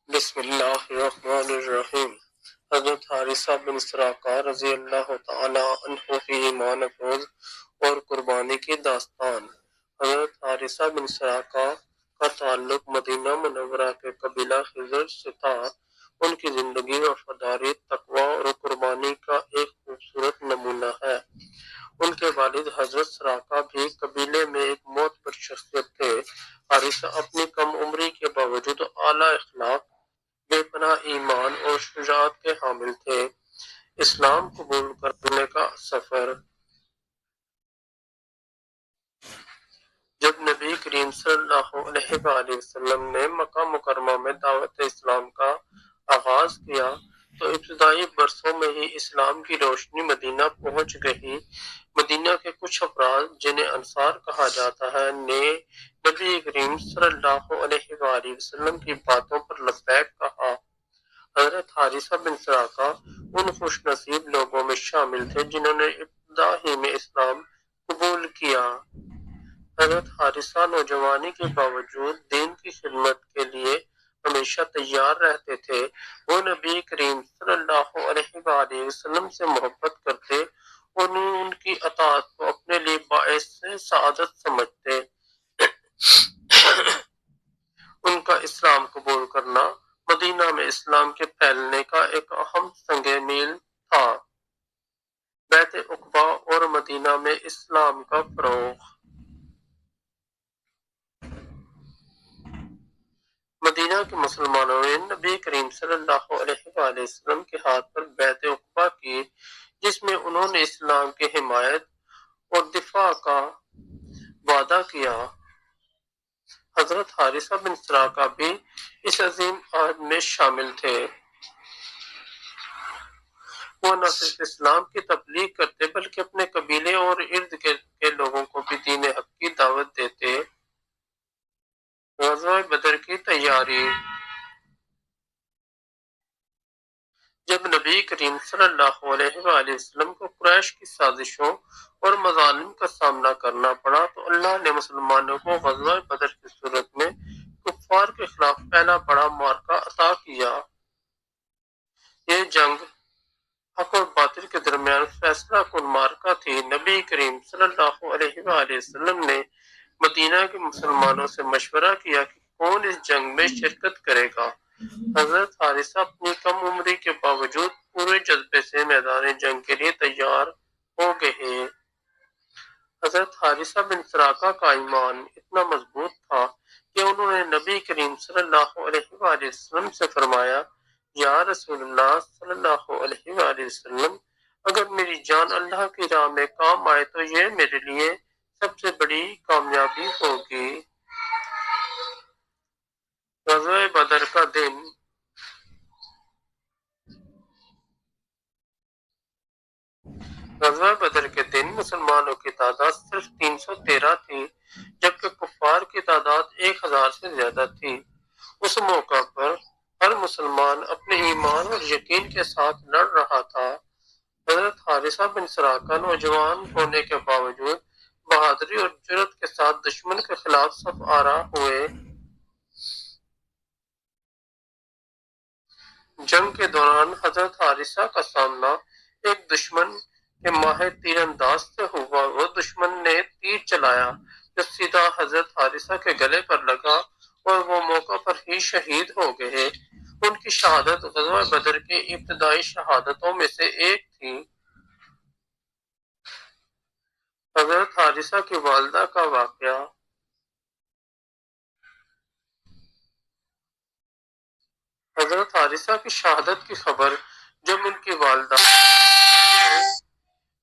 بسم اللہ الرحمن الرحیم۔ حضرت حارثہ بن سراقہ رضی اللہ تعالی عنہ کی ایمان افروز اور قربانی کی داستان۔ حضرت حارثہ بن سراقہ کا تعلق مدینہ منورہ کے قبیلہ خزرج سے تھا۔ ان کی زندگی وفاداری، تقوی اور قربانی کا ایک خوبصورت نمونہ ہے۔ ان کے والد حضرت سراقہ بھی قبیلے میں ایک معتبر شخصیت تھے۔ حارثہ اپنی کم عمری کے باوجود اعلیٰ اخلاق، بے پناہ ایمان اور شجاعت کے حامل تھے۔ اسلام قبول کرنے کا سفر۔ جب نبی کریم صلی اللہ علیہ وآلہ وسلم نے مکہ مکرمہ میں دعوت اسلام کا آغاز کیا تو ابتدائی برسوں میں ہی اسلام کی روشنی مدینہ پہنچ گئی۔ مدینہ کے کچھ افراد، جنہیں انصار کہا جاتا ہے، نے نبی کریم صلی اللہ علیہ وآلہ وسلم کی باتوں پر لبیک کہا۔ حضرت حارثہ بن سراقہ ان خوش نصیب لوگوں میں شامل تھے جنہوں نے ابتدا ہی میں اسلام قبول کیا۔ حضرت حارثہ نوجوانی کے باوجود دین کی خدمت کے لیے ہمیشہ تیار رہتے تھے۔ وہ نبی کریم صلی اللہ علیہ وآلہ وسلم سے محبت کرتے اور ان کی اطاعت کو اپنے لیے باعث سعادت سمجھتے۔ ان کا اسلام قبول کرنا مدینہ میں اسلام کے پھیلنے کا ایک اہم سنگ میل تھا۔ بیعت عقبہ اور مدینہ میں اسلام کا فروغ۔ مدینہ کے مسلمانوں نے نبی کریم صلی اللہ علیہ وآلہ وسلم کے ہاتھ پر بیعت عقبہ کی، جس میں انہوں نے اسلام کی حمایت اور دفاع کا وعدہ کیا۔ حضرت حارثہ بن سراقہ بھی اس عظیم عہد میں شامل تھے۔ وہ نہ صرف اسلام کی تبلیغ کرتے بلکہ اپنے قبیلے اور ارد گرد کے لوگوں کو بھی دین حق کی دعوت دیتے۔ غزوہ بدر کی تیاری۔ جب نبی کریم صلی اللہ علیہ وآلہ وسلم کو قریش کی سازشوں اور مظالم کا سامنا کرنا پڑا تو اللہ نے مسلمانوں کو غزوہ بدر کی صورت میں کفار کے خلاف پہلا بڑا معرکہ عطا کیا۔ یہ جنگ حق اور باطل کے درمیان فیصلہ کن معرکہ تھی۔ نبی کریم صلی اللہ علیہ وآلہ وسلم نے مدینہ کے مسلمانوں سے مشورہ کیا کہ کون اس جنگ میں شرکت کرے گا۔ حضرت حارثہ اپنی کم عمری کے باوجود پورے جذبے سے میدان جنگ کے لیے تیار ہو گئے۔ حضرت حارثہ بن سراقہ کا ایمان اتنا مضبوط تھا کہ انہوں نے نبی کریم صلی اللہ علیہ وآلہ وسلم سے فرمایا، یا رسول اللہ صلی اللہ علیہ وآلہ وسلم، اگر میری جان اللہ کی راہ میں کام آئے تو یہ میرے لیے سب سے بڑی کامیابی ہوگی۔ غزوہ بدر کا دن۔ غزوہ بدر کے دن مسلمانوں کی تعداد صرف 313 تھی، جبکہ کفار کی تعداد 1000 سے زیادہ تھی۔ اس موقع پر ہر مسلمان اپنے ایمان اور یقین کے ساتھ لڑ رہا تھا۔ حضرت حارثہ بن سراقہ نوجوان ہونے کے باوجود بہادری اور جرأت کے ساتھ دشمن کے خلاف صف آرا ہوئے۔ جنگ کے دوران حضرت حارثہ کا سامنا ایک دشمن کے ماہر تیر انداز سے ہوا۔ وہ دشمن نے تیر چلایا جو سیدھا حضرت حارثہ کے گلے پر لگا اور وہ موقع پر ہی شہید ہو گئے۔ ان کی شہادت غزوہ بدر کی ابتدائی شہادتوں میں سے ایک تھی۔ حضرت حارثہ کی والدہ کا واقعہ۔ حضرت حارثہ کی شہادت کی خبر جب ان کی والدہ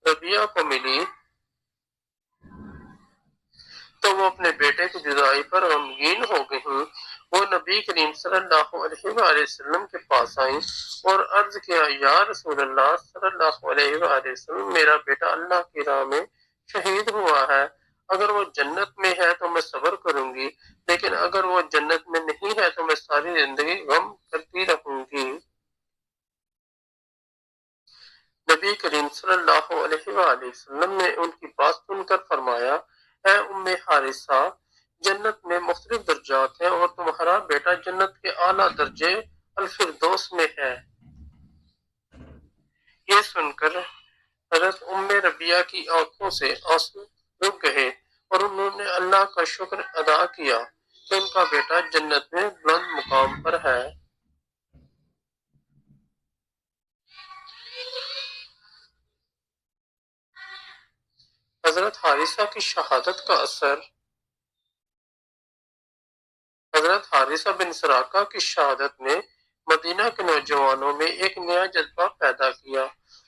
ربیعہ کو ملی تو وہ اپنے بیٹے کی جدائی پر غمگین ہو گئیں۔ وہ نبی کریم صلی اللہ علیہ وآلہ وسلم کے پاس آئیں اور عرض کیا، یا رسول اللہ صلی اللہ علیہ وآلہ وسلم، میرا بیٹا اللہ کی راہ میں شہید ہوا ہے۔ اگر وہ جنت میں ہے تو میں صبر کروں گی، لیکن اگر وہ جنت میں نہیں ہے تو میں ساری زندگی غم کرتی رہوں گی۔ نبی کریم صلی اللہ علیہ وآلہ وسلم نے ان کی بات سن کر فرمایا، اے ام حارثہ، جنت میں مختلف درجات ہیں اور تمہارا بیٹا جنت کے اعلیٰ درجے الفردوس میں ہے۔ یہ سن کر حضرت ام ربیہ کی آنکھوں سے آنسو رک گئے اور انہوں نے اللہ کا شکر ادا کیا کہ ان کا بیٹا جنت میں بلند مقام پر ہے۔ حضرت حارثہ کی شہادت کا اثر۔ حضرت حارثہ بن سراقہ کی شہادت نے مدینہ کے نوجوانوں میں ایک نیا جذبہ پیدا کیا۔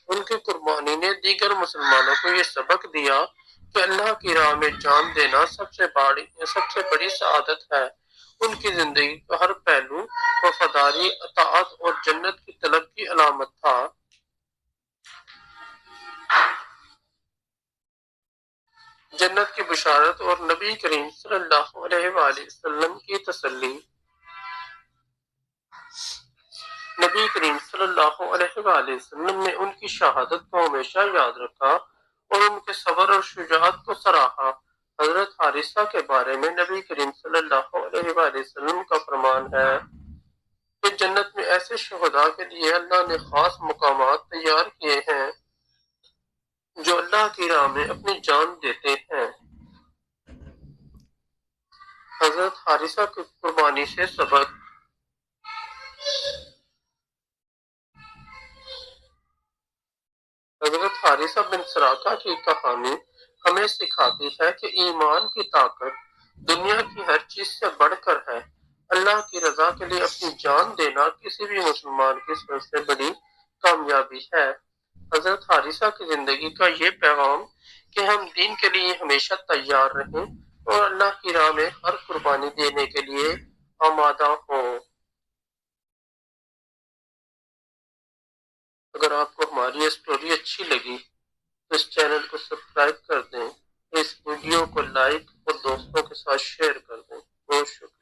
ان کی قربانی نے دیگر مسلمانوں کو یہ سبق دیا کہ اللہ کی راہ میں جان دینا سب سے بڑی سعادت ہے۔ ان کی زندگی کا ہر پہلو وفاداری، اطاعت اور جنت کی طلب کی علامت تھا۔ جنت کی بشارت اور نبی کریم صلی اللہ علیہ وآلہ وسلم کی تسلی۔ نبی کریم صلی اللہ علیہ وآلہ وسلم نے ان کی شہادت کو ہمیشہ یاد رکھا اور ان کے صبر اور شجاعت کو سراہا۔ حضرت حارثہ کے بارے میں نبی کریم صلی اللہ علیہ وآلہ وسلم کا فرمان ہے کہ جنت میں ایسے شہداء کے لیے اللہ نے خاص مقامات تیار کیے ہیں جو اللہ کی راہ میں اپنی جان دیتے ہیں۔ حضرت حارثہ کی قربانی سے سبق۔ حضرت حارثہ بن سراقہ کی کہانی ہمیں سکھاتی ہے کہ ایمان کی طاقت دنیا کی ہر چیز سے بڑھ کر ہے۔ اللہ کی رضا کے لیے اپنی جان دینا کسی بھی مسلمان کی سب سے بڑی کامیابی ہے۔ حضرت حارثہ کی زندگی کا یہ پیغام کہ ہم دین کے لیے ہمیشہ تیار رہیں اور اللہ کی راہ میں ہر قربانی دینے کے لیے آمادہ ہوں۔ اگر آپ کو ہماری یہ سٹوری اچھی لگی تو اس چینل کو سبسکرائب کر دیں، اس ویڈیو کو لائک اور دوستوں کے ساتھ شیئر کر دیں۔ بہت شکریہ۔